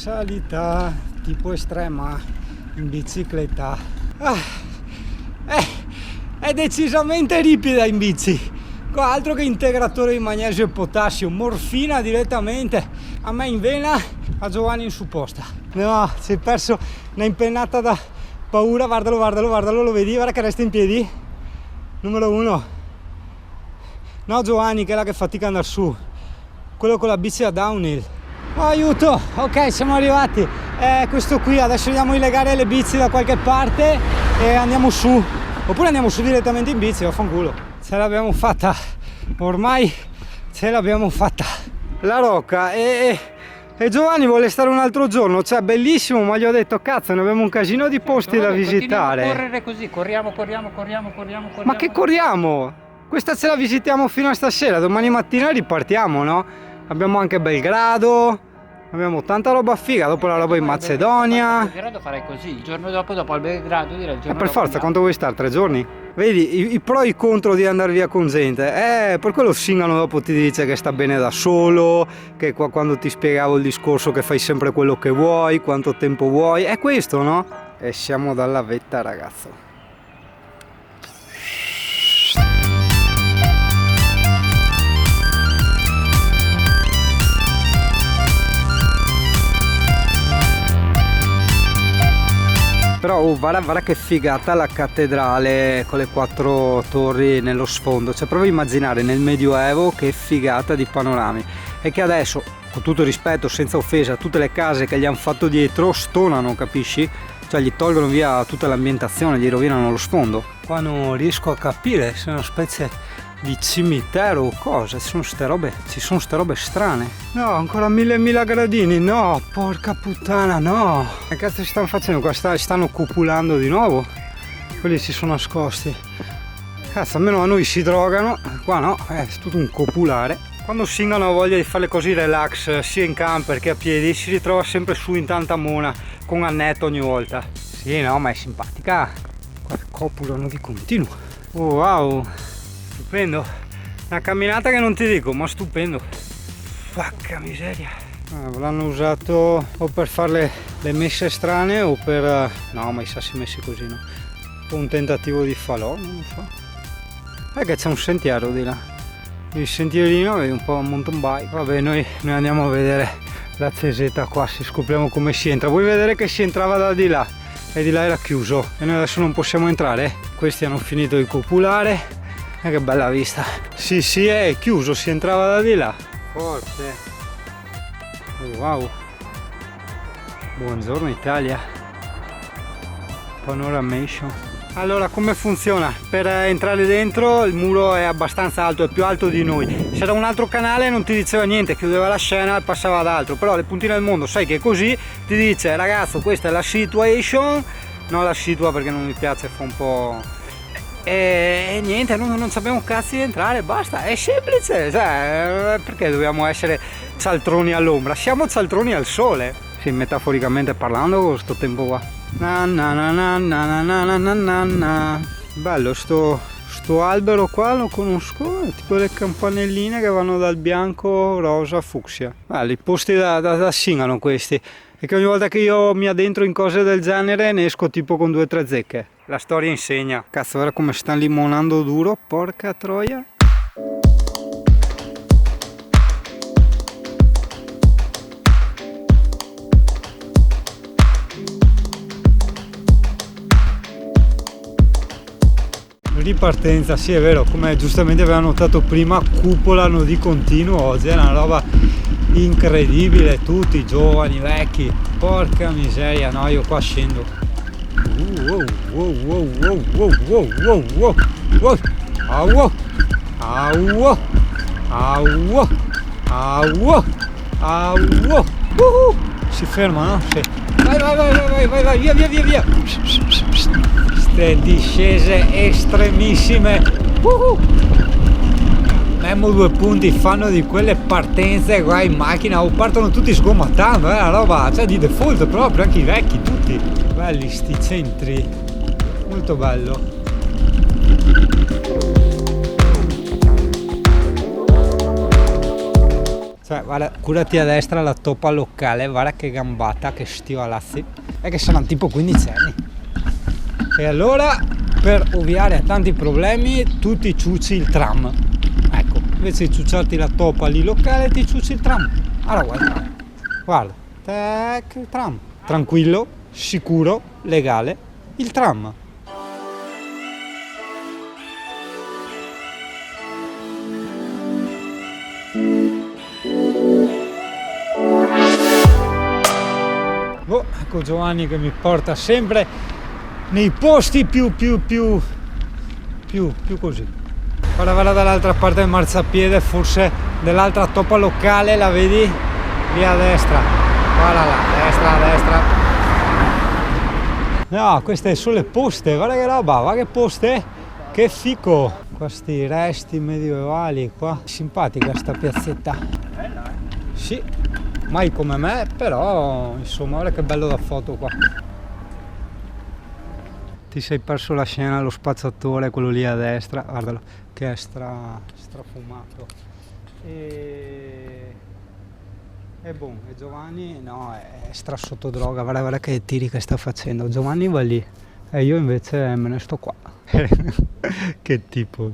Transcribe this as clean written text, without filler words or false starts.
salita tipo estrema in bicicletta. È decisamente ripida in bici, altro che integratore di magnesio e potassio, morfina direttamente, a me in vena, a Giovanni in supposta. No, si è perso una impennata da paura, guardalo, lo vedi? Guarda che resta in piedi, numero 1. No, Giovanni, che è là che fatica ad andare su, quello con la bici a downhill. Oh, aiuto, ok, siamo arrivati. Questo qui, adesso andiamo a legare le bici da qualche parte e andiamo su, oppure andiamo su direttamente in bici, vaffanculo. Ce l'abbiamo fatta, ormai ce l'abbiamo fatta. La Rocca e Giovanni vuole stare un altro giorno, cioè bellissimo, ma gli ho detto cazzo, ne abbiamo un casino di posti da visitare. Continuiamo a correre così, corriamo. Ma che corriamo? Questa ce la visitiamo fino a stasera, domani mattina ripartiamo, no? Abbiamo anche Belgrado, abbiamo tanta roba figa, dopo la roba in Macedonia. Belgrado farei così, il giorno dopo al Belgrado direi il giorno per dopo forza, quanto vuoi stare? 3 giorni? Vedi, i pro e i contro di andare via con gente. Per quello Singano dopo ti dice che sta bene da solo, che quando ti spiegavo il discorso che fai sempre quello che vuoi, quanto tempo vuoi, è questo, no? E siamo dalla vetta, ragazzo. Però guarda che figata la cattedrale con le 4 torri nello sfondo, cioè prova a immaginare nel Medioevo che figata di panorami, e che adesso, con tutto il rispetto, senza offesa, tutte le case che gli hanno fatto dietro stonano, capisci? Cioè gli tolgono via tutta l'ambientazione, gli rovinano lo sfondo. Qua non riesco a capire se è una specie di cimitero o cosa, ci sono ste robe strane. No, ancora 1000 gradini, no, porca puttana, no. Che cazzo ci stanno facendo qua? Stanno copulando di nuovo? Quelli si sono nascosti. Cazzo, almeno a noi si drogano, qua no, è tutto un copulare. Quando Singano ha voglia di fare le cose relax, sia in camper che a piedi, si ritrova sempre su in tanta mona, con Annette ogni volta. Sì, no, ma è simpatica. Qua copulano di continuo. Oh, wow. Stupendo, una camminata che non ti dico, ma stupendo. Porca miseria. L'hanno usato o per fare le messe strane o per... no, ma i sassi messi così, no. Un tentativo di falò, non lo so. Che c'è un sentiero di là, il sentierino, vedi un po' un mountain bike. Vabbè, noi andiamo a vedere la cesetta qua, si scopriamo come si entra. Vuoi vedere che si entrava da di là e di là era chiuso e noi adesso non possiamo entrare? Questi hanno finito di copulare. Che bella vista. Sì, è chiuso, si entrava da di là. Forte. Oh, wow. Buongiorno Italia. Panoramation. Allora, come funziona? Per entrare dentro il muro è abbastanza alto, è più alto di noi. C'era un altro canale, non ti diceva niente, chiudeva la scena e passava ad altro. Però le puntine del mondo, sai che è così, ti dice ragazzo, questa è la situation. No, la situa perché non mi piace, fa un po'... E niente, non sappiamo cazzo di entrare, basta, è semplice, cioè, perché dobbiamo essere cialtroni all'ombra? Siamo cialtroni al sole, sì, metaforicamente parlando, con sto tempo qua. Bello sto albero qua, lo conosco, è tipo le campanelline che vanno dal bianco, rosa, fucsia. Belli, posti da Singano questi, e che ogni volta che io mi addentro in cose del genere ne esco tipo con 2 o 3 zecche. La storia insegna. Cazzo, guarda come sta limonando duro, porca troia. Ripartenza, sì è vero, come giustamente aveva notato prima, cupolano di continuo oggi, è una roba incredibile, tutti giovani, vecchi, porca miseria, no, io qua scendo. Si ferma, no? Sì. Vai, via. Ste discese estremissime. Memo 2 punti fanno di quelle partenze qua in macchina o partono tutti sgomatando, la roba, cioè di default proprio, anche i vecchi, tutti. Belli sti centri, molto bello. Cioè, guarda, curati a destra la toppa locale, guarda che gambata, che stivalazzi. È che saranno tipo 15 anni. E allora, per ovviare a tanti problemi, tu ti ciucci il tram. Ecco, invece di ciucciarti la toppa lì locale, ti ciucci il tram. Allora guarda, guarda, tac, il tram. Tranquillo, sicuro, legale, il tram. Oh, ecco Giovanni che mi porta sempre nei posti più così. Guarda dall'altra parte del marciapiede, forse dell'altra toppa locale, la vedi? Lì a destra. Guarda là, a destra. No, queste sono le poste, guarda che roba, guarda che poste, che fico. Questi resti medievali qua. Simpatica sta piazzetta. Sì, mai come me, però insomma guarda che bello da foto qua. Ti sei perso la scena, lo spazzatore, quello lì a destra, guardalo, che è strafumato. E boh, e Giovanni no, è stra sotto droga, guarda che tiri che sta facendo. Giovanni va lì e io invece me ne sto qua. Che tipo.